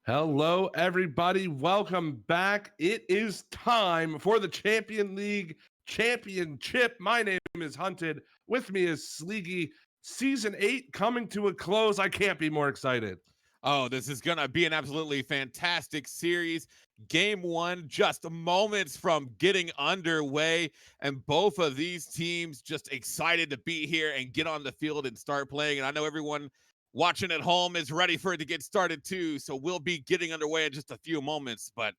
Hello, everybody. Welcome back. It is time for the Champion League Championship. My name is Hunted. With me is Sleegy. Season 8 coming to a close. I can't be more excited. Oh, this is going to be an absolutely fantastic series. Game 1 just moments from getting underway, and both of these teams just excited to be here and get on the field and start playing. And I know everyone watching at home is ready for it to get started too, so we'll be getting underway in just a few moments. But,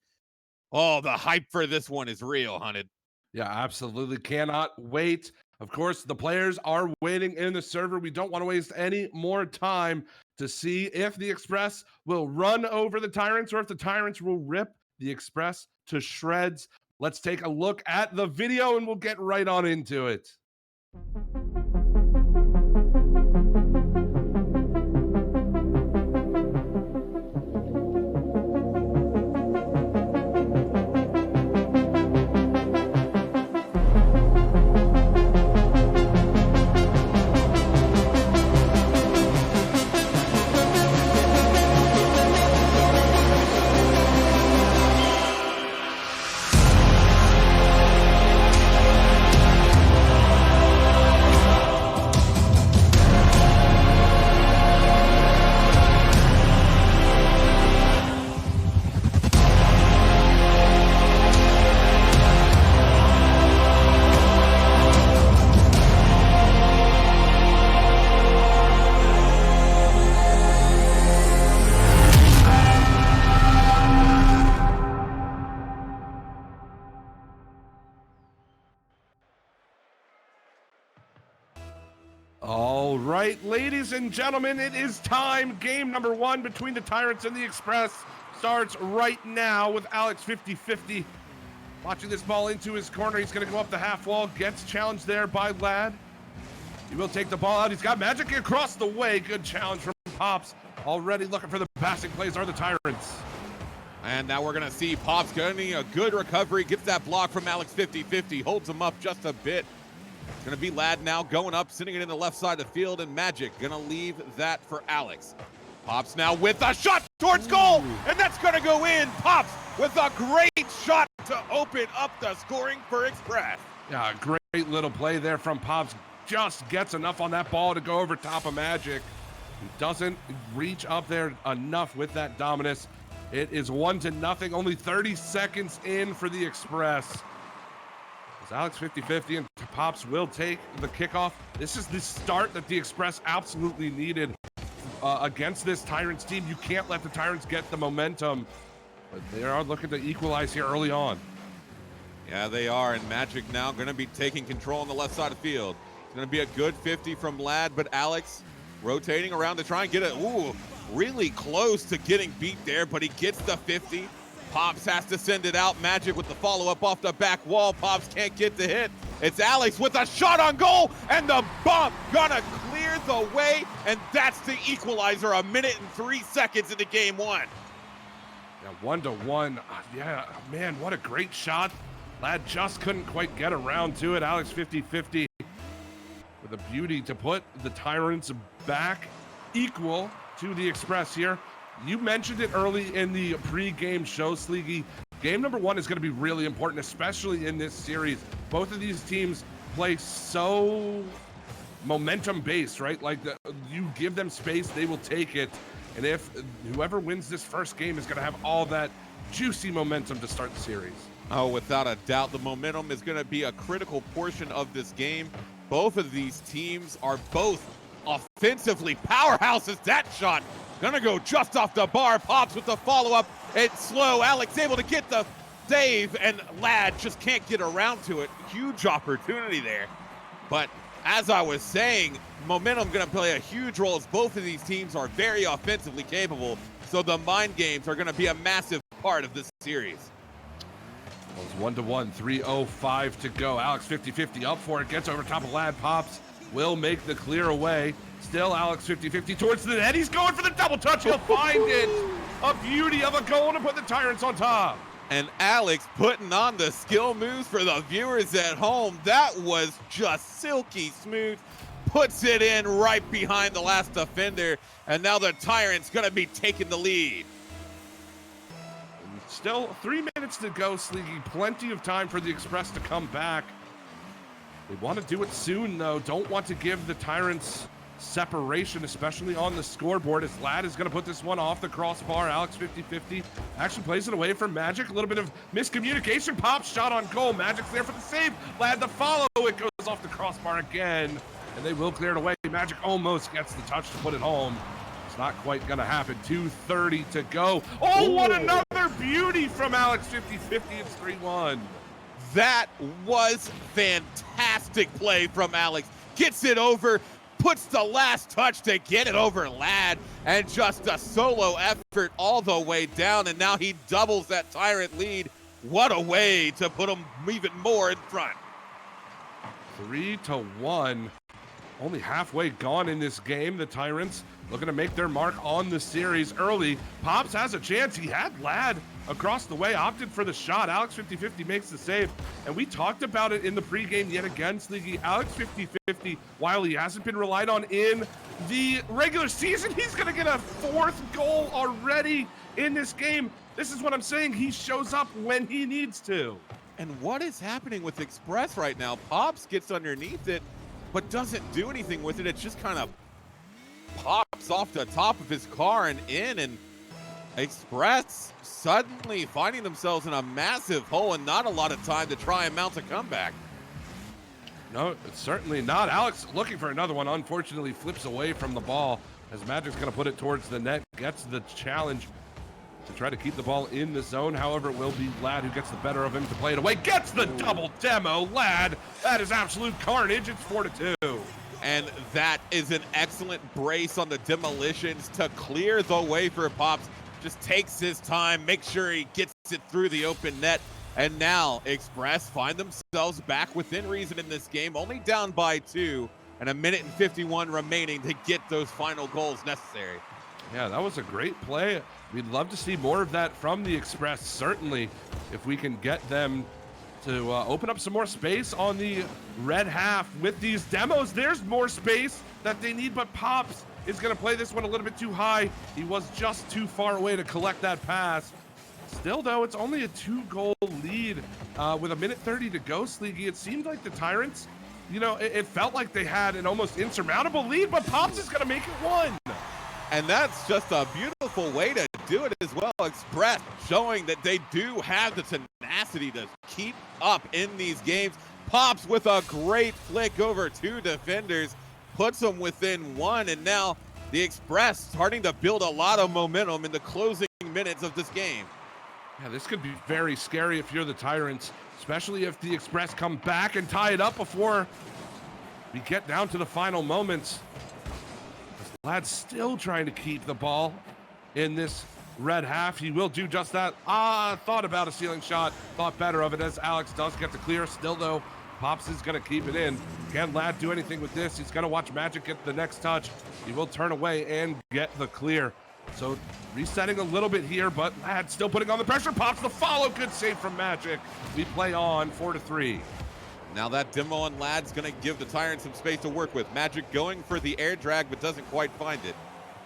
oh, the hype for this one is real, Hunted. Yeah, absolutely. Cannot wait. Of course, the players are waiting in the server. We don't want to waste any more time to see if the Express will run over the Tyrants or if the Tyrants will rip the Express to shreds. Let's take a look at the video and we'll get right on into it. All right, ladies and gentlemen, it is time. Game number 1 between the Tyrants and the Express starts right now with Alex 50-50. Watching this ball into his corner. He's going to go up the half wall. Gets challenged there by Lad. He will take the ball out. He's got Magic across the way. Good challenge from Pops. Already looking for the passing plays are the Tyrants. And now we're going to see Pops getting a good recovery. Gets that block from Alex 50-50. Holds him up just a bit. It's going to be Lad now going up, sitting it in the left side of the field, and Magic going to leave that for Alex. Pops now with a shot towards goal, and that's going to go in. Pops with a great shot to open up the scoring for Express. Yeah, great little play there from Pops. Just gets enough on that ball to go over top of Magic. He doesn't reach up there enough with that dominance. It is 1-0, only 30 seconds in for the Express. Alex 50-50 and Pops will take the kickoff. This is the start that the Express absolutely needed against this Tyrants team. You can't let the Tyrants get the momentum, but they are looking to equalize here early on. Yeah, they are, and Magic now going to be taking control on the left side of the field. It's going to be a good 50 from Lad, but Alex rotating around to try and get it. Ooh, really close to getting beat there, but he gets the 50. Pops has to send it out. Magic with the follow-up off the back wall. Pops can't get the hit. It's Alex with a shot on goal, and the bump gonna clear the way, and that's the equalizer. 1:03 into game 1. Yeah, 1-1. Yeah, man, what a great shot. Lad just couldn't quite get around to it. Alex 50-50 with a beauty to put the Tyrants back equal to the Express here. You mentioned it early in the pre-game show, Sleegy. Game number 1 is going to be really important, especially in this series. Both of these teams play so momentum-based, right? Like, you give them space, they will take it. And if whoever wins this first game is going to have all that juicy momentum to start the series. Oh, without a doubt, the momentum is going to be a critical portion of this game. Both of these teams are both offensively powerhouses. That shot gonna go just off the bar. Pops with the follow-up. It's slow. Alex able to get the save, and Lad just can't get around to it. Huge opportunity there. But as I was saying, momentum gonna play a huge role as both of these teams are very offensively capable. So the mind games are gonna be a massive part of this series. Well, it's 1-1, 3:05 to go. Alex 50-50 up for it, gets over top of Lad. Pops will make the clear away. Still Alex 50-50 towards the net. He's going for the double touch. He'll find it. A beauty of a goal to put the Tyrants on top. And Alex putting on the skill moves for the viewers at home. That was just silky smooth. Puts it in right behind the last defender. And now the Tyrants going to be taking the lead. Still 3 minutes to go, Sleeky. Plenty of time for the Express to come back. They want to do it soon, though. Don't want to give the Tyrants separation, especially on the scoreboard, as Lad is going to put this one off the crossbar. Alex 50-50 actually plays it away from Magic. A little bit of miscommunication. Pop shot on goal. Magic's there for the save. Lad to follow. It goes off the crossbar again, and they will clear it away. Magic almost gets the touch to put it home. It's not quite going to happen. 2:30 to go. Oh, what another beauty from Alex 50-50. It's 3-1. That was fantastic play from Alex. Gets it over, puts the last touch to get it over Lad, and just a solo effort all the way down, and now he doubles that Tyrant lead. What a way to put him even more in front. 3-1. Only halfway gone in this game. The Tyrants looking to make their mark on the series early. Pops has a chance. He had Lad across the way, opted for the shot. Alex 50-50 makes the save. And we talked about it in the pregame yet again, Sleeky. Alex 50-50, while he hasn't been relied on in the regular season, he's going to get a 4th goal already in this game. This is what I'm saying. He shows up when he needs to. And what is happening with Express right now? Pops gets underneath it, but doesn't do anything with it. It just kind of pops off the top of his car and in, and Express suddenly finding themselves in a massive hole and not a lot of time to try and mount a comeback. No, it's certainly not. Alex looking for another one, unfortunately flips away from the ball as Magic's going to put it towards the net, gets the challenge to try to keep the ball in the zone. However, it will be Lad who gets the better of him to play it away. Gets the double demo. Lad, that is absolute carnage. It's 4-2. And that is an excellent brace on the demolitions to clear the way for Pops. Just takes his time, makes sure he gets it through the open net. And now Express find themselves back within reason in this game, only down by 2, and 1:51 remaining to get those final goals necessary. Yeah, that was a great play. We'd love to see more of that from the Express, certainly, if we can get them to open up some more space on the red half with these demos. There's more space that they need, but Pops is going to play this one a little bit too high. He was just too far away to collect that pass. Still, though, it's only a 2-goal lead with 1:30 to go, Sleeky. It seemed like the Tyrants, you know, it felt like they had an almost insurmountable lead, but Pops is going to make it 1. And that's just a beautiful way to do it as well. Express showing that they do have the tenacity to keep up in these games. Pops with a great flick over 2 defenders, puts them within 1, and now the Express starting to build a lot of momentum in the closing minutes of this game. Yeah, this could be very scary if you're the Tyrants, especially if the Express come back and tie it up before we get down to the final moments. Lad's still trying to keep the ball in this red half. He will do just that. Thought about a ceiling shot, thought better of it as Alex does get the clear. Still, though, Pops is going to keep it in. Can Lad do anything with this? He's going to watch Magic get the next touch. He will turn away and get the clear. So resetting a little bit here, but Lad still putting on the pressure. Pops the follow. Good save from Magic. We play on 4-3. Now that demo on Lad's going to give the Tyrants some space to work with. Magic going for the air drag, but doesn't quite find it.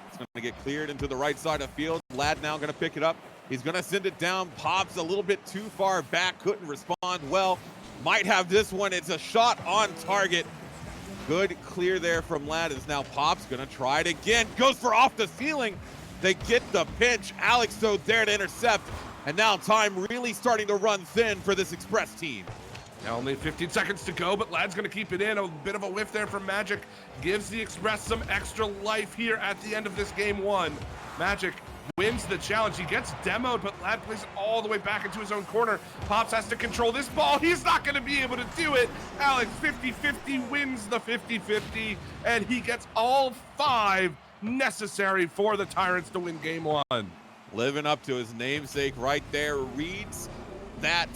It's going to get cleared into the right side of field. Lad now going to pick it up. He's going to send it down. Pops a little bit too far back. Couldn't respond well. Might have this one. It's a shot on target. Good clear there from Lad. Is now Pops going to try it again. Goes for off the ceiling. They get the pinch. Alex though there to intercept. And now time really starting to run thin for this Express team. Now only 15 seconds to go, but Lad's going to keep it in. A bit of a whiff there from Magic. Gives the Express some extra life here at the end of this game 1. Magic wins the challenge. He gets demoed, but Lad plays it all the way back into his own corner. Pops has to control this ball. He's not going to be able to do it. Alex 50-50 wins the 50-50, and he gets all 5 necessary for the Tyrants to win game 1. Living up to his namesake right there. Reads that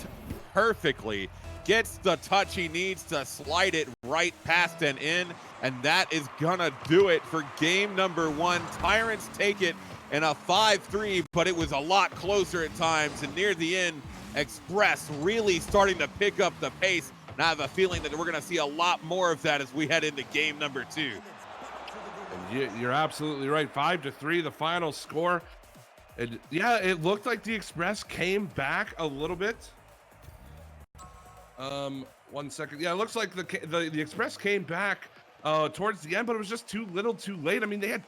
perfectly. Gets the touch he needs to slide it right past and in, and that is gonna do it for game number 1. Tyrants take it in a 5-3, but it was a lot closer at times, and near the end, Express really starting to pick up the pace, and I have a feeling that we're gonna see a lot more of that as we head into game number 2. And you're absolutely right. 5-3, the final score. Yeah, it looked like the Express came back a little bit. 1 second. Yeah, it looks like the Express came back towards the end, but it was just too little too late. I mean, they had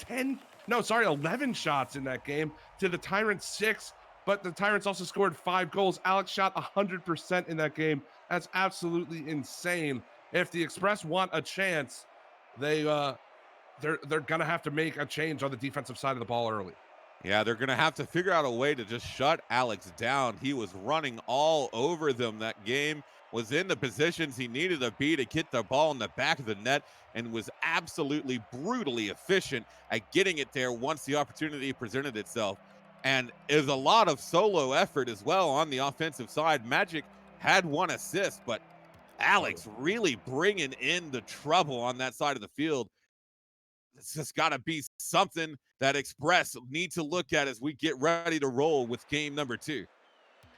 11 shots in that game to the Tyrants 6, but the Tyrants also scored 5 goals. Alex shot 100% in that game. That's absolutely insane. If the Express want a chance, they're gonna have to make a change on the defensive side of the ball early. Yeah, they're going to have to figure out a way to just shut Alex down. He was running all over them that game, was in the positions he needed to be to get the ball in the back of the net, and was absolutely brutally efficient at getting it there once the opportunity presented itself. And is a lot of solo effort as well on the offensive side. Magic had 1 assist, but Alex really bringing in the trouble on that side of the field. It's just got to be something that Express need to look at as we get ready to roll with game number 2.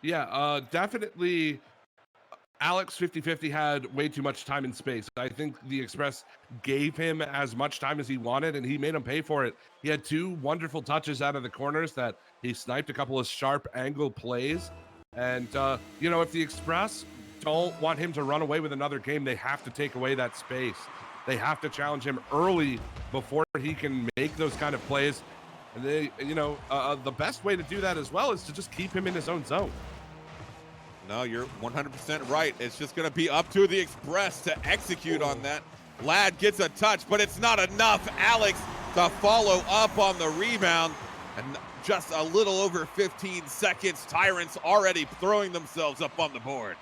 Yeah, definitely. Alex 50-50 had way too much time and space. I think the Express gave him as much time as he wanted, and he made him pay for it. He had 2 wonderful touches out of the corners that he sniped, a couple of sharp angle plays. And, if the Express don't want him to run away with another game, they have to take away that space. They have to challenge him early before he can make those kind of plays. And the best way to do that as well is to just keep him in his own zone. No, you're 100% right. It's just going to be up to the Express to execute on that. Lad gets a touch, but it's not enough. Alex to follow up on the rebound. And just a little over 15 seconds, Tyrants already throwing themselves up on the board.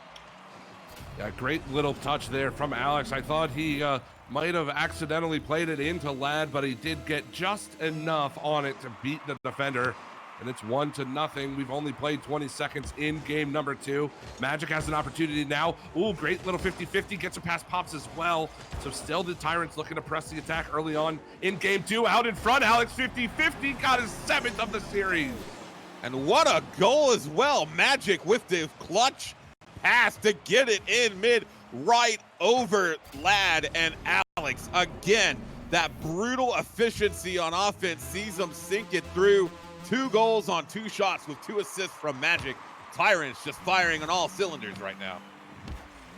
Yeah, great little touch there from Alex. I thought he might have accidentally played it into Lad, but he did get just enough on it to beat the defender. And it's 1-0. We've only played 20 seconds in game number 2. Magic has an opportunity now. Ooh, great little 50-50. Gets it past Pops as well. So still the Tyrants looking to press the attack early on in game 2. Out in front, Alex 50-50 got his 7th of the series. And what a goal as well. Magic with the clutch pass to get it in mid, right over Lad and Alex. Again, that brutal efficiency on offense sees them sink it through. 2 goals on 2 shots with 2 assists from Magic. Tyrants just firing on all cylinders right now.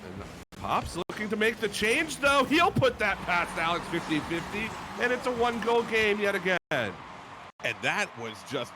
And Pops looking to make the change, though. He'll put that past Alex 50-50, and it's a 1-goal game yet again. And that was just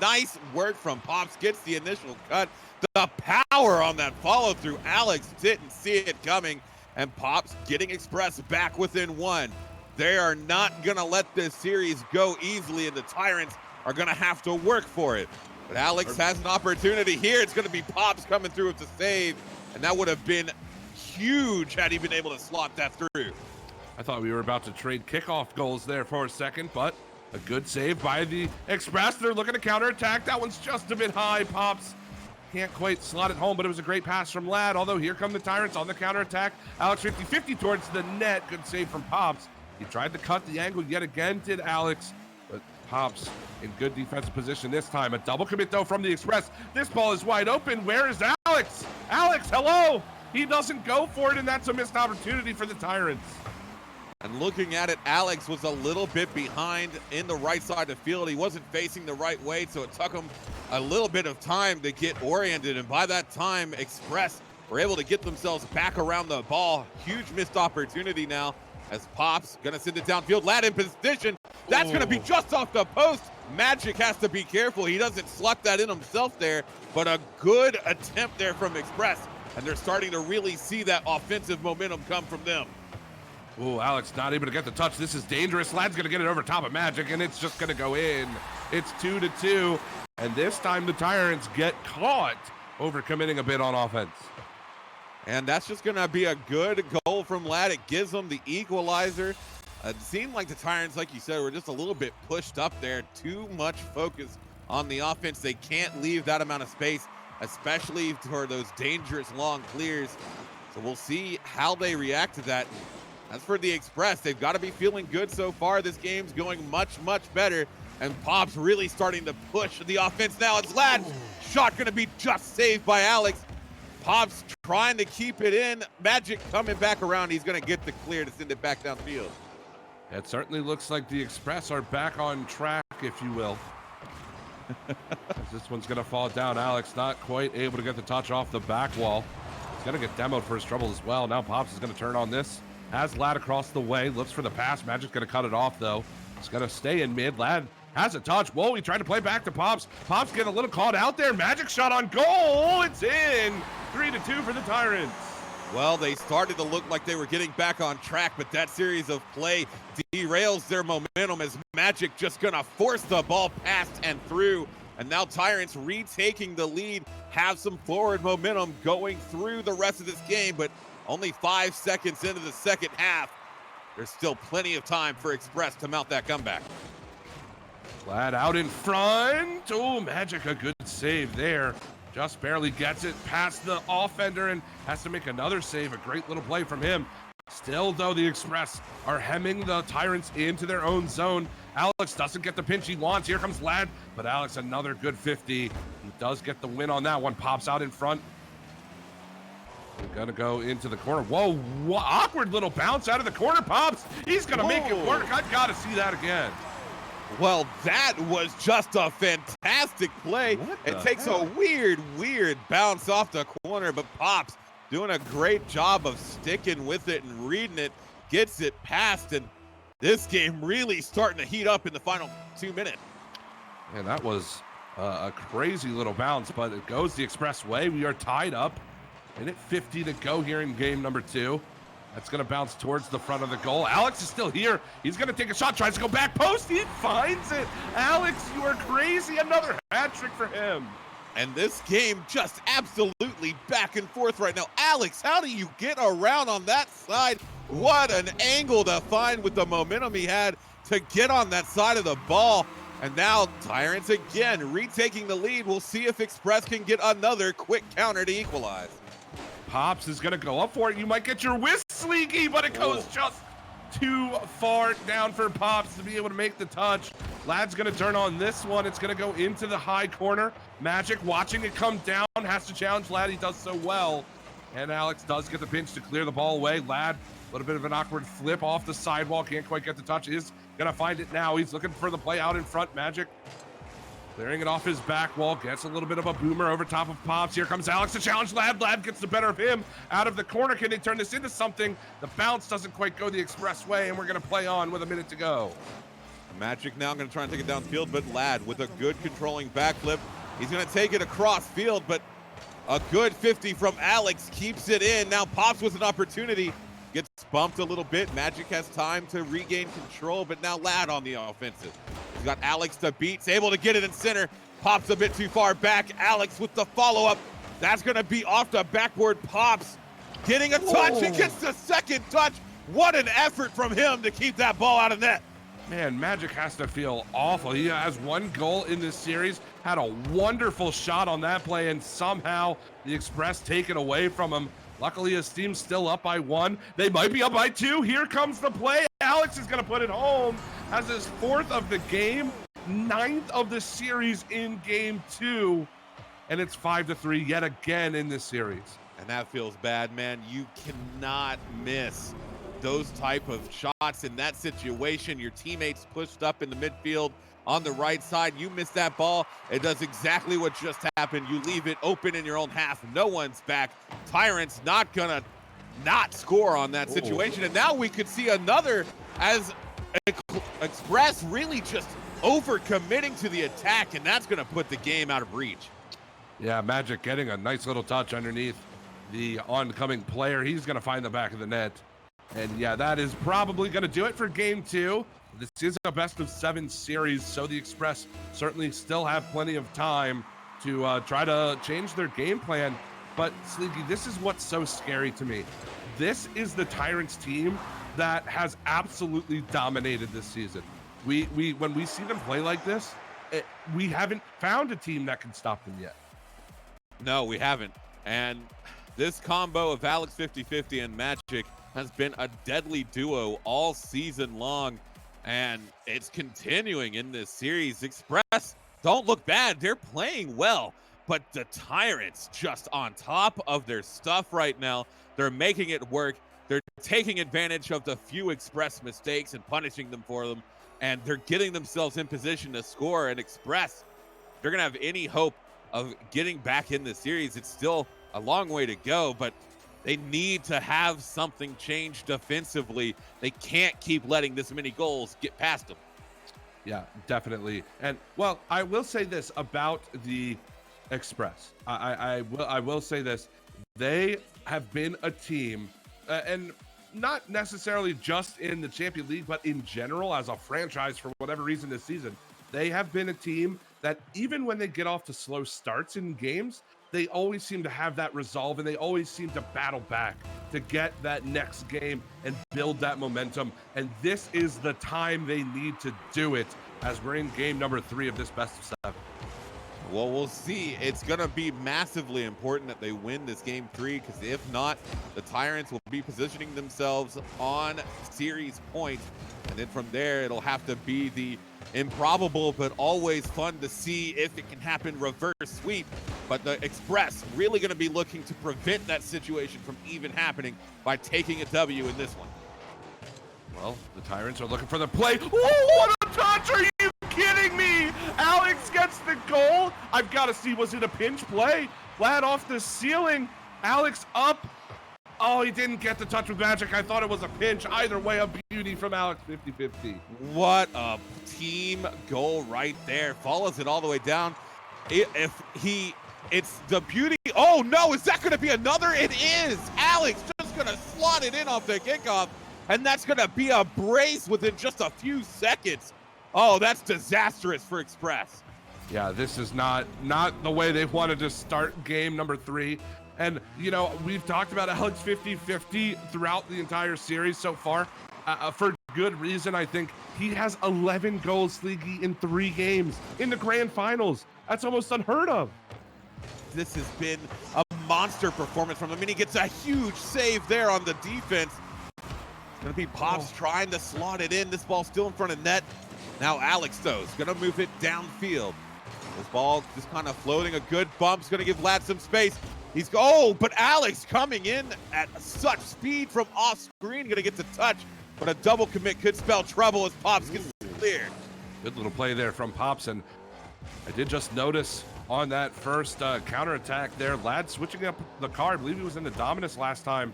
nice work from Pops. Gets the initial cut. The power on that follow through. Alex didn't see it coming, and Pops getting Express back within 1. They are not going to let this series go easily, and the Tyrants are going to have to work for it. But Alex has an opportunity here. It's going to be Pops coming through with the save, and that would have been huge had he been able to slot that through. I thought we were about to trade kickoff goals there for a second, but a good save by the Express. They're looking to counterattack. That one's just a bit high. Pops can't quite slot it home, but it was a great pass from Lad. Although here come the Tyrants on the counterattack. Alex 50-50 towards the net. Good save from Pops. He tried to cut the angle yet again, did Alex, but Pops in good defensive position this time. A double commit, though, from the Express. This ball is wide open. Where is Alex? Alex, hello! He doesn't go for it, and that's a missed opportunity for the Tyrants. And looking at it, Alex was a little bit behind in the right side of the field. He wasn't facing the right way, so it took him a little bit of time to get oriented. And by that time, Express were able to get themselves back around the ball. Huge missed opportunity now, as Pops gonna send it downfield. Lad in position. That's gonna be just off the post. Magic has to be careful. He doesn't slot that in himself there, but a good attempt there from Express. And they're starting to really see that offensive momentum come from them. Ooh, Alex not able to get the touch. This is dangerous. Lad's gonna get it over top of Magic, and it's just gonna go in. It's 2-2, and this time the Tyrants get caught overcommitting a bit on offense. And that's just going to be a good goal from Lad. It gives them the equalizer. It seemed like the Tyrants, like you said, were just a little bit pushed up there. Too much focus on the offense. They can't leave that amount of space, especially for those dangerous long clears. So we'll see how they react to that. As for the Express, they've got to be feeling good so far. This game's going much, much better. And Pop's really starting to push the offense now. It's Lad. Shot going to be just saved by Alex. Pops trying to keep it in. Magic coming back around. He's going to get the clear to send it back downfield. It certainly looks like the Express are back on track, if you will. This one's going to fall down. Alex not quite able to get the touch off the back wall. He's going to get demoed for his trouble as well. Now Pops is going to turn on this. Has Lad across the way. Looks for the pass. Magic's going to cut it off, though. It's going to stay in mid. Lad has a touch. Whoa, he tried to play back to Pops. Pops getting a little caught out there. Magic shot on goal. It's in. 3-2 for the Tyrants. Well, they started to look like they were getting back on track, but that series of play derails their momentum as Magic just gonna force the ball past and through. And now Tyrants retaking the lead, have some forward momentum going through the rest of this game, but only 5 seconds into the second half. There's still plenty of time for Express to mount that comeback. Lad out in front. Oh, Magic, a good save there. Just barely gets it past the offender and has to make another save. A great little play from him. Still, though, the Express are hemming the Tyrants into their own zone. Alex doesn't get the pinch he wants. Here comes Lad, but Alex, another good 50. He does get the win on that one. Pops out in front. We're gonna go into the corner. Whoa, awkward little bounce out of the corner. Pops, he's gonna make it work. I gotta see that again. Well, that was just a fantastic play. It takes a weird bounce off the corner, but Pops doing a great job of sticking with it and reading it, gets it past, and this game really starting to heat up in the final 2 minutes. And that was a crazy little bounce, but it goes the Express way. We are tied up. Minute 50 to go here in game number 2. That's going to bounce towards the front of the goal. Alex is still here. He's going to take a shot, tries to go back post. He finds it. Alex, you are crazy. Another hat trick for him. And this game just absolutely back and forth right now. Alex, how do you get around on that side? What an angle to find with the momentum he had to get on that side of the ball. And now Tyrants again retaking the lead. We'll see if Express can get another quick counter to equalize. Pops is going to go up for it. You might get your whisk, Sleeky, but it goes just too far down for Pops to be able to make the touch. Lad's going to turn on this one. It's going to go into the high corner. Magic watching it come down, has to challenge Lad. He does so well. And Alex does get the pinch to clear the ball away. Lad, a little bit of an awkward flip off the sidewall. Can't quite get the touch. He's going to find it now. He's looking for the play out in front. Magic clearing it off his back wall, gets a little bit of a boomer over top of Pops. Here comes Alex to challenge Lad. Lad gets the better of him out of the corner. Can they turn this into something? The bounce doesn't quite go the Express way, and we're going to play on with a minute to go. Magic now going to try and take it downfield, but Lad with a good controlling backflip. He's going to take it across field, but a good 50 from Alex keeps it in. Now Pops with an opportunity. Gets bumped a little bit. Magic has time to regain control, but now Lad on the offensive. He's got Alex to beat. He's able to get it in center. Pops a bit too far back. Alex with the follow-up. That's going to be off the backboard. Pops getting a touch. He gets the second touch. What an effort from him to keep that ball out of net. Man, Magic has to feel awful. He has one goal in this series, had a wonderful shot on that play, and somehow the Express take it away from him. Luckily, his team's still up by 1. They might be up by 2. Here comes the play. Alex is going to put it home. Has his 4th of the game, 9th of the series in game 2. And it's 5-3 yet again in this series. And that feels bad, man. You cannot miss those type of shots in that situation. Your teammates pushed up in the midfield on the right side. You miss that ball. It does exactly what just happened. You leave it open in your own half. No one's back. Tyrants not gonna not score on that situation. And now we could see another as Express really just over-committing to the attack, and that's gonna put the game out of reach. Yeah, Magic getting a nice little touch underneath the oncoming player. He's gonna find the back of the net. And yeah, that is probably gonna do it for game 2. This is a best-of-7 series, so the Express certainly still have plenty of time to try to change their game plan. But, Sleeky, this is what's so scary to me. This is the Tyrants team that has absolutely dominated this season. When we see them play like this, we haven't found a team that can stop them yet. No, we haven't. And this combo of Alex 50-50 and Magic has been a deadly duo all season long. And it's continuing in this series. Express don't look bad. They're playing well, but the Tyrants just on top of their stuff right now. They're making it work. They're taking advantage of the few Express mistakes and punishing them for them. And they're getting themselves in position to score. And Express, they're going to have any hope of getting back in the series. It's still a long way to go, but they need to have something change defensively. They can't keep letting this many goals get past them. Yeah, definitely. And well, I will say this about the Express. I will say this. They have been a team, and not necessarily just in the Champions League, but in general as a franchise for whatever reason this season. They have been a team that even when they get off to slow starts in games, they always seem to have that resolve, and they always seem to battle back to get that next game and build that momentum. And this is the time they need to do it, as we're in game number 3 of this best of 7. Well, we'll see. It's going to be massively important that they win this game 3, because if not, the Tyrants will be positioning themselves on series points. And then from there, it'll have to be the improbable but always fun to see if it can happen reverse sweep. But the Express really going to be looking to prevent that situation from even happening by taking a W in this one. Well, the Tyrants are looking for the play. Oh, what a touch! Are you kidding me? Alex gets the goal. I've got to see, was it a pinch play? Flat off the ceiling. Alex up. Oh, he didn't get the touch with Magic. I thought it was a pinch. Either way, a beauty from Alex, 50-50. What a team goal right there. Follows it all the way down. It's the beauty. Oh no, is that going to be another? It is. Alex just going to slot it in off the kickoff. And that's going to be a brace within just a few seconds. Oh, that's disastrous for Express. Yeah, this is not the way they've wanted to start game number 3. And, you know, we've talked about Alex 50-50 throughout the entire series so far. For good reason, I think. He has 11 goals, Sleegy, in 3 games in the grand finals. That's almost unheard of. This has been a monster performance from him. I mean, he gets a huge save there on the defense. It's going to be Pops trying to slot it in. This ball's still in front of net. Now Alex, though, is going to move it downfield. This ball just kind of floating. A good bump's going to give Lad some space. But Alex coming in at such speed from off screen, going to get the touch. But a double commit could spell trouble as Pops gets cleared. Good little play there from Pops. And I did just notice on that first counterattack there, Lad switching up the car. I believe he was in the Dominus last time.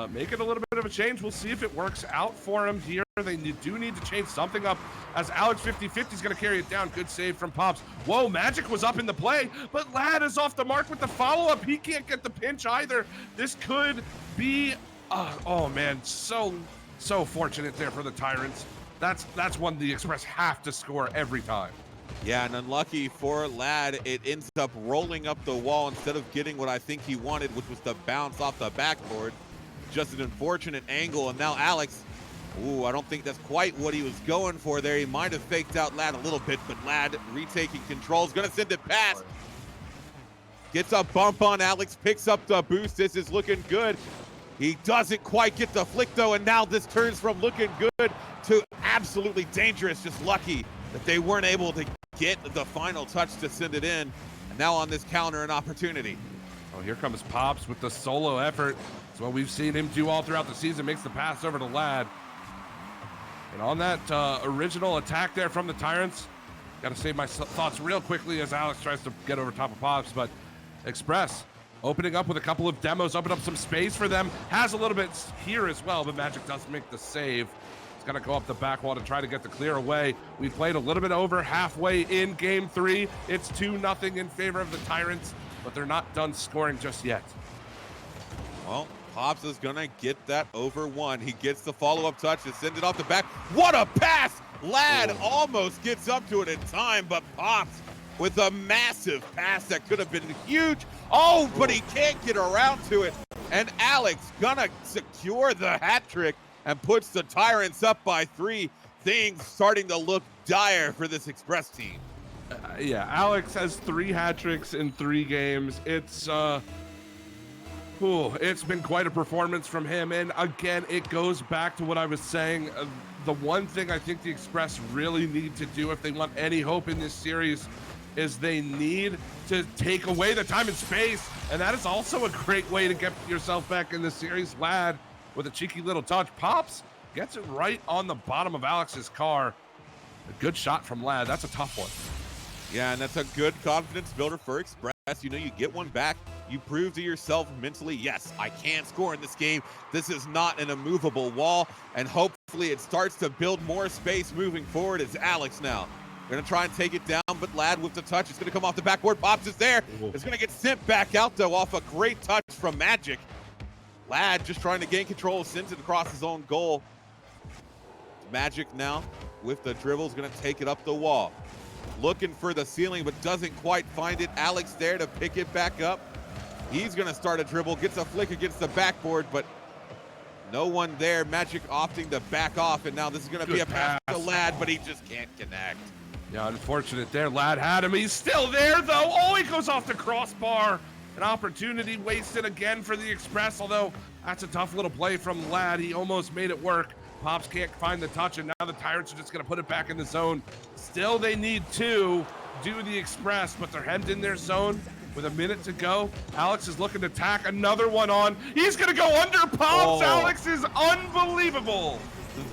Making a little bit of a change. We'll see if it works out for him here. They do need to change something up, as Alex 50-50 is going to carry it down. Good save from Pops. Whoa, Magic was up in the play, but Lad is off the mark with the follow-up. He can't get the pinch either. This could be, oh man, so fortunate there for the Tyrants. That's one the Express have to score every time. Yeah, and unlucky for Lad, it ends up rolling up the wall instead of getting what I think he wanted, which was to bounce off the backboard. Just an unfortunate angle, and now Alex, I don't think that's quite what he was going for there. He might have faked out Lad a little bit, but Lad retaking control is going to send it past. Gets a bump on Alex, picks up the boost. This is looking good. He doesn't quite get the flick, though, and now this turns from looking good to absolutely dangerous. Just lucky that they weren't able to get the final touch to send it in. And now on this counter, an opportunity. Oh, here comes Pops with the solo effort. It's what we've seen him do all throughout the season. Makes the pass over to Lad. And on that original attack there from the Tyrants, got to save my thoughts real quickly as Alex tries to get over top of Pops. But Express opening up with a couple of demos, open up some space for them. Has a little bit here as well, but Magic does make the save. It's going to go up the back wall to try to get the clear away. We played a little bit over halfway in game 3. It's 2-0 in favor of the Tyrants, but they're not done scoring just yet. Well, Pops is going to get that over 1. He gets the follow-up touch to send it off the back. What a pass! Lad almost gets up to it in time, but Pops with a massive pass that could have been huge. Oh, but he can't get around to it. And Alex gonna secure the hat trick and puts the Tyrants up by 3. Things starting to look dire for this Express team. Yeah, Alex has 3 hat tricks in 3 games. It's been quite a performance from him. And again, it goes back to what I was saying. The one thing I think the Express really need to do if they want any hope in this series is they need to take away the time and space. And that is also a great way to get yourself back in the series. Lad with a cheeky little touch. Pops gets it right on the bottom of Alex's car. A good shot from Lad. That's a tough one. Yeah, and that's a good confidence builder for Express. You know, you get one back. You prove to yourself mentally, yes, I can score in this game. This is not an immovable wall. And hopefully it starts to build more space moving forward as Alex now. Going to try and take it down, but Lad with the touch. It's going to come off the backboard. Pops is there. It's going to get sent back out, though, off a great touch from Magic. Lad just trying to gain control, sends it across his own goal. Magic now with the dribble is going to take it up the wall. Looking for the ceiling, but doesn't quite find it. Alex there to pick it back up. He's going to start a dribble, gets a flick against the backboard, but no one there. Magic opting to back off, and now this is going to be a pass to Lad, but he just can't connect. Yeah, unfortunate there. Lad had him. He's still there, though. Oh, he goes off the crossbar. An opportunity wasted again for the Express, although that's a tough little play from Lad. He almost made it work. Pops can't find the touch, and now the Tyrants are just going to put it back in the zone. Still, they need to do the Express, but they're heading in their zone with a minute to go. Alex is looking to tack another one on. He's going to go under Pops. Alex is unbelievable.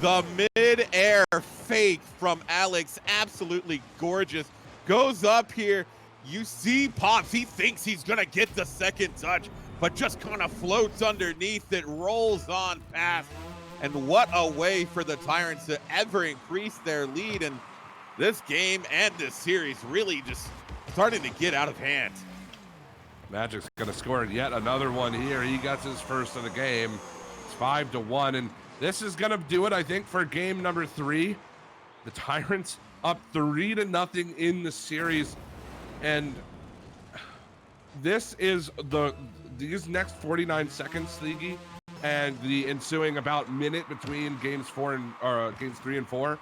The mid-air fake from Alex, absolutely gorgeous. Goes up here. You see Pops, he thinks he's going to get the second touch, but just kind of floats underneath it, rolls on past. And what a way for the Tyrants to ever increase their lead. And this game and this series really just starting to get out of hand. Magic's going to score yet another one here. He gets his first of the game. It's 5-1. And this is going to do it, I think, for game number 3. The Tyrants up 3-0 in the series. And this is these next 49 seconds, Sleegy, and the ensuing about minute between games 3 and 4,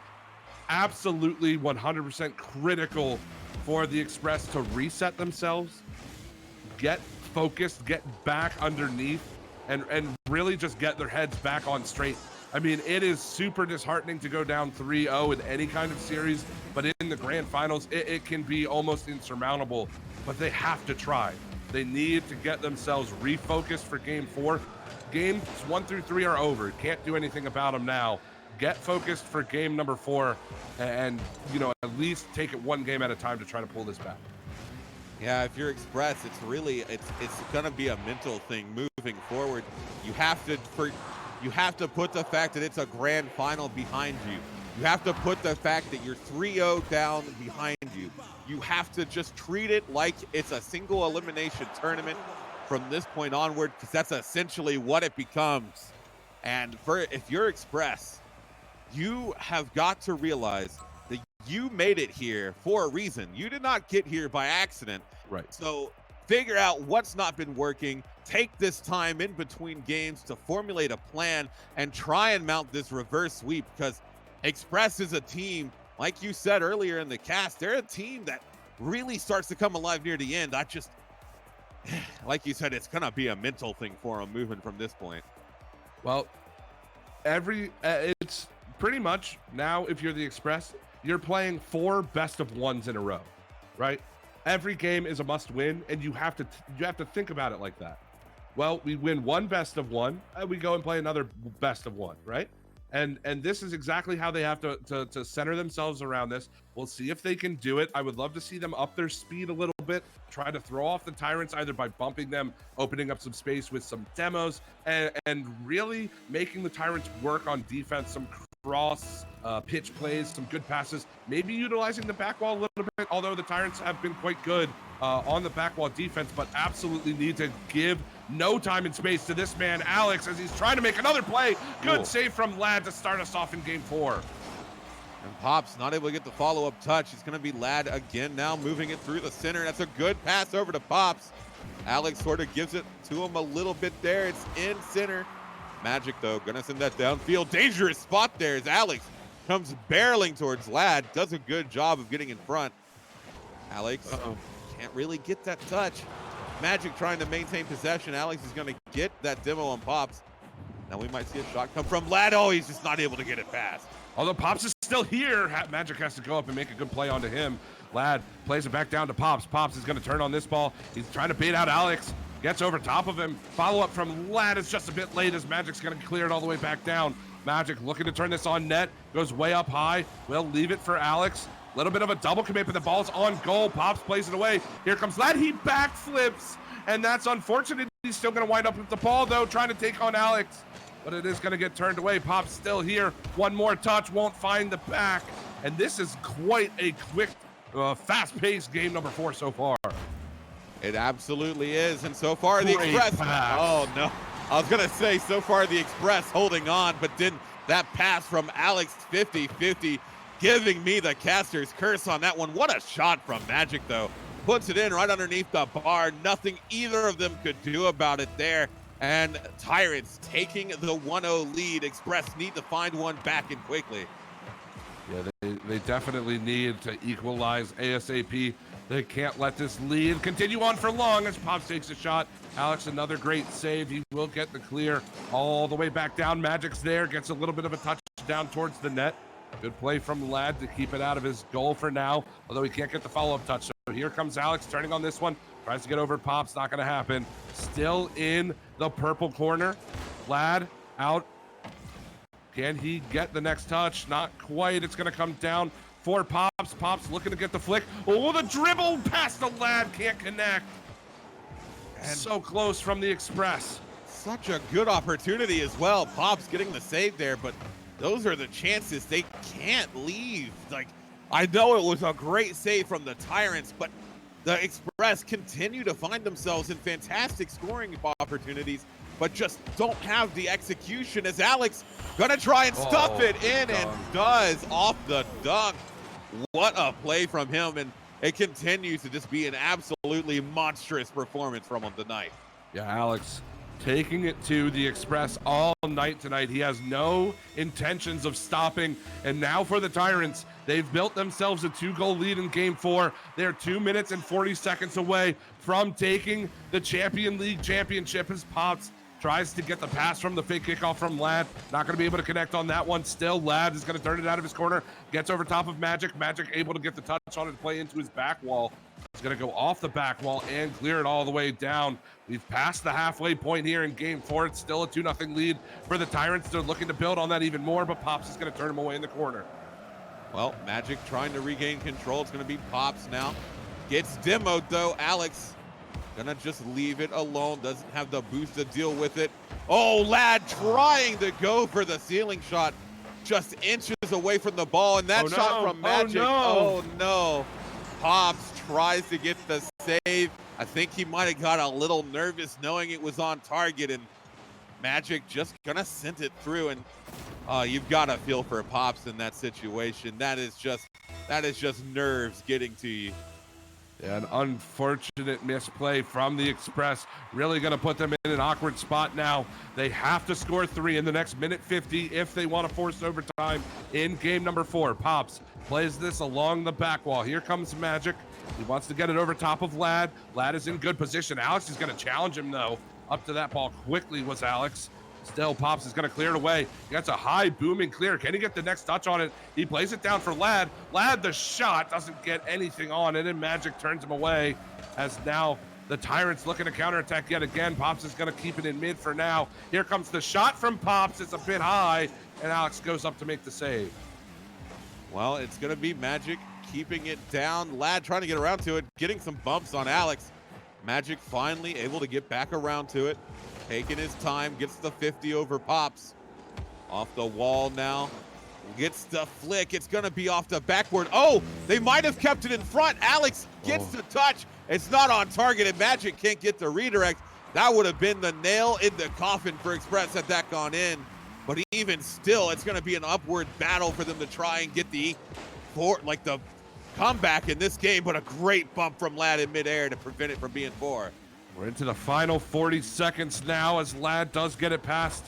absolutely 100% critical for the Express to reset themselves, get focused, get back underneath, and really just get their heads back on straight. I mean, it is super disheartening to go down 3-0 in any kind of series, but in the grand finals, it can be almost insurmountable, but they have to try. They need to get themselves refocused for game 4. Games 1 through 3 are over. Can't do anything about them now. Get focused for game number 4 and, you know, at least take it one game at a time to try to pull this back. Yeah, if you're Express, it's really, it's going to be a mental thing moving forward. You have to put the fact that it's a grand final behind you. You have to put the fact that you're 3-0 down behind you. You have to just treat it like it's a single elimination tournament from this point onward, because that's essentially what it becomes. And if you're Express, you have got to realize that you made it here for a reason. You did not get here by accident. Right. So figure out what's not been working. Take this time in between games to formulate a plan and try and mount this reverse sweep, because Express is a team, like you said earlier in the cast, they're a team that really starts to come alive near the end. Like you said, it's going to be a mental thing for them moving from this point. Well, it's pretty much now, if you're the Express, you're playing 4 best-of-1s in a row, right? Every game is a must-win, and you have to think about it like that. Well, we win 1 best-of-1, and we go and play another best-of-1, right? And this is exactly how they have to center themselves around this. We'll see if they can do it. I would love to see them up their speed a little bit, try to throw off the Tyrants either by bumping them, opening up some space with some demos, and really making the Tyrants work on defense, some cross pitch plays, some good passes, maybe utilizing the back wall a little bit, although the Tyrants have been quite good on the back wall defense, but absolutely need to give no time and space to this man, Alex, as he's trying to make another play. Good save from Lad to start us off in game 4. And Pops not able to get the follow-up touch. It's going to be Lad again now, moving it through the center. That's a good pass over to Pops. Alex sort of gives it to him a little bit there. It's in center. Magic, though, going to send that downfield. Dangerous spot there as Alex comes barreling towards Lad. Does a good job of getting in front. Alex can't really get that touch. Magic trying to maintain possession. Alex is going to get that demo on Pops. Now we might see a shot come from Lad. Oh, he's just not able to get it past. Although Pops is still here, Magic has to go up and make a good play onto him. Lad plays it back down to Pops. Pops is going to turn on this ball. He's trying to bait out Alex. Gets over top of him. Follow-up from Lad is just a bit late as Magic's going to clear it all the way back down. Magic looking to turn this on net. Goes way up high. Will leave it for Alex. Little bit of a double commit, but the ball's on goal. Pops plays it away. Here comes Lad. He backflips, and that's unfortunate. He's still going to wind up with the ball, though, trying to take on Alex. But it is going to get turned away. Pop's still here. One more touch, won't find the back. And this is quite a quick, fast-paced game number 4 so far. It absolutely is. And so far, the Express. Pass. Oh, no. I was going to say, so far, the Express holding on, but didn't. That pass from Alex 50-50 giving me the caster's curse on that one. What a shot from Magic, though. Puts it in right underneath the bar. Nothing either of them could do about it there. And Tyrants taking the 1-0 lead. Express need to find one back in quickly. Yeah, they definitely need to equalize ASAP. They can't let this lead continue on for long as Pops takes a shot. Alex, another great save. He will get the clear all the way back down. Magic's there, gets a little bit of a touchdown towards the net. Good play from Lad to keep it out of his goal for now, although he can't get the follow-up touch. So here comes Alex turning on this one. Tries to get over Pops, not going to happen. Still in the purple corner. Lad out. Can he get the next touch? Not quite. It's going to come down for Pops. Pops looking to get the flick. Oh, the dribble past the Lad. Can't connect. And so close from the Express. Such a good opportunity as well. Pops getting the save there, but those are the chances. They can't leave. Like, I know it was a great save from the Tyrants, but the Express continue to find themselves in fantastic scoring opportunities, but just don't have the execution as Alex gonna try and stuff it in and does off the dunk. What a play from him, and it continues to just be an absolutely monstrous performance from him tonight. Yeah, Alex taking it to the Express all night tonight. He has no intentions of stopping. And now for the Tyrants, they've built themselves a 2-goal lead in game 4. They're 2 minutes and 40 seconds away from taking the Champion League championship as Pops tries to get the pass from the fake kickoff from Lad. Not going to be able to connect on that one. Still, Lad is going to turn it out of his corner. Gets over top of Magic. Magic able to get the touch on it to play into his back wall. He's going to go off the back wall and clear it all the way down. We've passed the halfway point here in game 4. It's still a 2-0 lead for the Tyrants. They're looking to build on that even more, but Pops is going to turn him away in the corner. Well, Magic trying to regain control. It's going to be Pops now. Gets demoed, though. Alex gonna just leave it alone. Doesn't have the boost to deal with it. Oh, Lad trying to go for the ceiling shot. Just inches away from the ball. And that shot from Magic. Oh, no. Pops tries to get the save. I think he might have got a little nervous knowing it was on target. And Magic just gonna send it through. And you've got to feel for Pops in that situation. That is just nerves getting to you. Yeah, an unfortunate misplay from the Express. Really going to put them in an awkward spot now. They have to score 3 in the next minute 50 if they want to force overtime in game number 4. Pops plays this along the back wall. Here comes Magic. He wants to get it over top of Lad. Lad is in good position. Alex is going to challenge him, though. Up to that ball quickly was Alex. Still, Pops is going to clear it away. He gets a high booming clear. Can he get the next touch on it? He plays it down for Lad. Lad, the shot, doesn't get anything on it, and Magic turns him away as now the Tyrants looking to counterattack yet again. Pops is going to keep it in mid for now. Here comes the shot from Pops. It's a bit high, and Alex goes up to make the save. Well, it's going to be Magic keeping it down. Lad trying to get around to it, getting some bumps on Alex. Magic finally able to get back around to it. Taking his time, gets the 50 over Pops. Off the wall now, gets the flick. It's gonna be off the backboard. Oh, they might have kept it in front. Alex gets the touch. It's not on target, and Magic can't get the redirect. That would have been the nail in the coffin for Express had that gone in. But even still, it's gonna be an upward battle for them to try and get the comeback in this game, but a great bump from Lad in midair to prevent it from being 4. We're into the final 40 seconds now as Lad does get it past,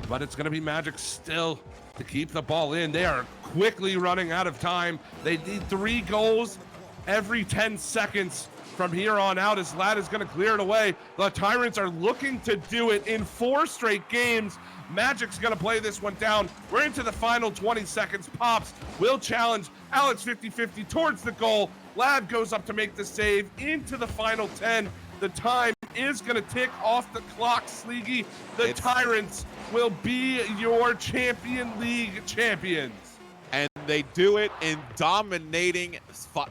but it's going to be Magic still to keep the ball in. They are quickly running out of time. They need 3 goals every 10 seconds from here on out as Lad is going to clear it away. The Tyrants are looking to do it in 4 straight games. Magic's going to play this one down. We're into the final 20 seconds. Pops will challenge Alex 50-50 towards the goal. Lad goes up to make the save into the final 10. The time is going to tick off the clock, Sleegy. The Tyrants will be your Champion League champions. And they do it in dominating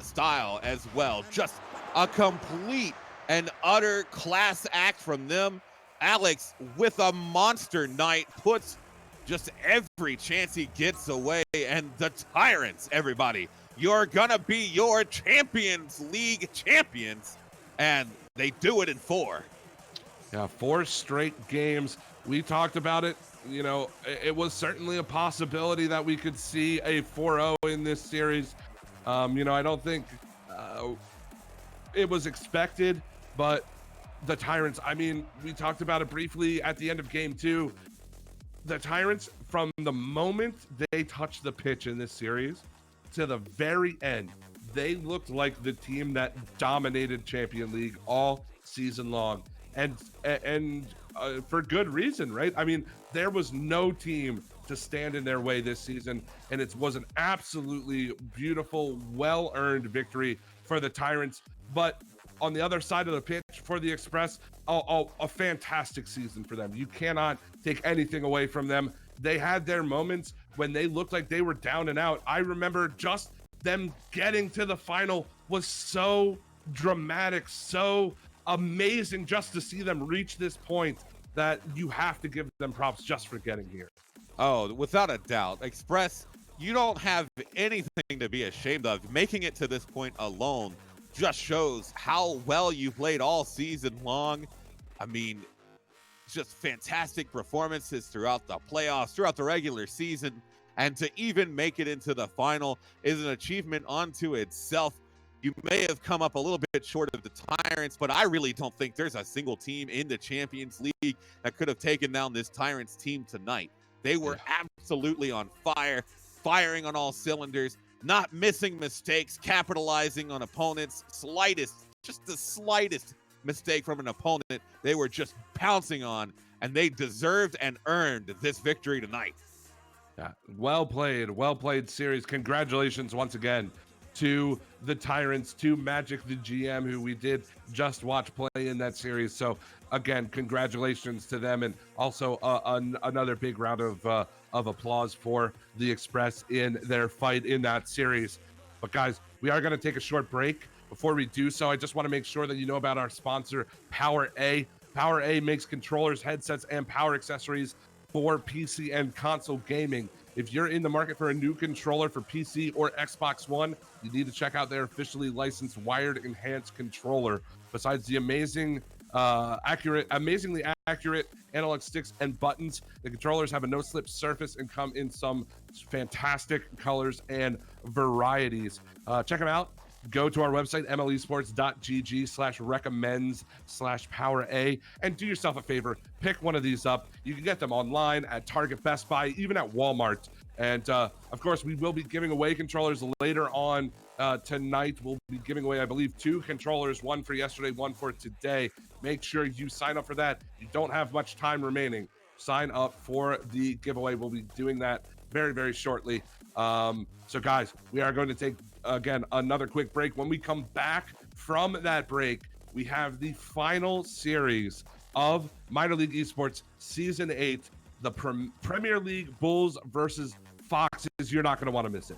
style as well. Just a complete and utter class act from them. Alex, with a monster night, puts just every chance he gets away. And the Tyrants, everybody, you're gonna be your Champions League champions. And they do it in 4. Yeah, 4 straight games. We talked about it. You know, it was certainly a possibility that we could see a 4-0 in this series. You know, I don't think it was expected, but the Tyrants, I mean, we talked about it briefly at the end of game 2. The Tyrants, from the moment they touched the pitch in this series to the very end, they looked like the team that dominated Champion League all season long. And for good reason, right? I mean, there was no team to stand in their way this season, and it was an absolutely beautiful, well-earned victory for the Tyrants. But on the other side of the pitch for the Express, a fantastic season for them. You cannot take anything away from them. They had their moments when they looked like they were down and out. I remember just them getting to the final was so dramatic, so amazing just to see them reach this point that you have to give them props just for getting here. Oh, without a doubt. Express, you don't have anything to be ashamed of. Making it to this point alone just shows how well you played all season long. I mean, just fantastic performances throughout the playoffs, throughout the regular season, and to even make it into the final is an achievement unto itself. You may have come up a little bit short of the Tyrants, but I really don't think there's a single team in the Champions League that could have taken down this Tyrants team tonight. They were absolutely on fire, firing on all cylinders, not missing mistakes, capitalizing on opponents' just the slightest mistake from an opponent, they were just pouncing on, and they deserved and earned this victory tonight. Yeah, well played series. Congratulations once again to the Tyrants, to Magic the GM, who we did just watch play in that series. So again, congratulations to them, and also another big round of applause for the Express in their fight in that series. But guys, we are going to take a short break. Before we do so, I just want to make sure that you know about our sponsor, Power A. Power A makes controllers, headsets, and power accessories for PC and console gaming. If you're in the market for a new controller for PC or Xbox One, you need to check out their officially licensed wired enhanced controller. Besides the amazingly accurate analog sticks and buttons, the controllers have a no-slip surface and come in some fantastic colors and varieties. Check them out. Go to our website, mlesports.gg/recommends/PowerA, and do yourself a favor. Pick one of these up. You can get them online at Target, Best Buy, even at Walmart. And of course, we will be giving away controllers later on tonight. We'll be giving away, I believe, 2 controllers, one for yesterday, one for today. Make sure you sign up for that. You don't have much time remaining. Sign up for the giveaway. We'll be doing that very, very shortly. So guys, we are going to take, again, another quick break. When we come back from that break, we have the final series of Minor League Esports Season 8, the Premier League Bulls versus Foxes. You're not going to want to miss it.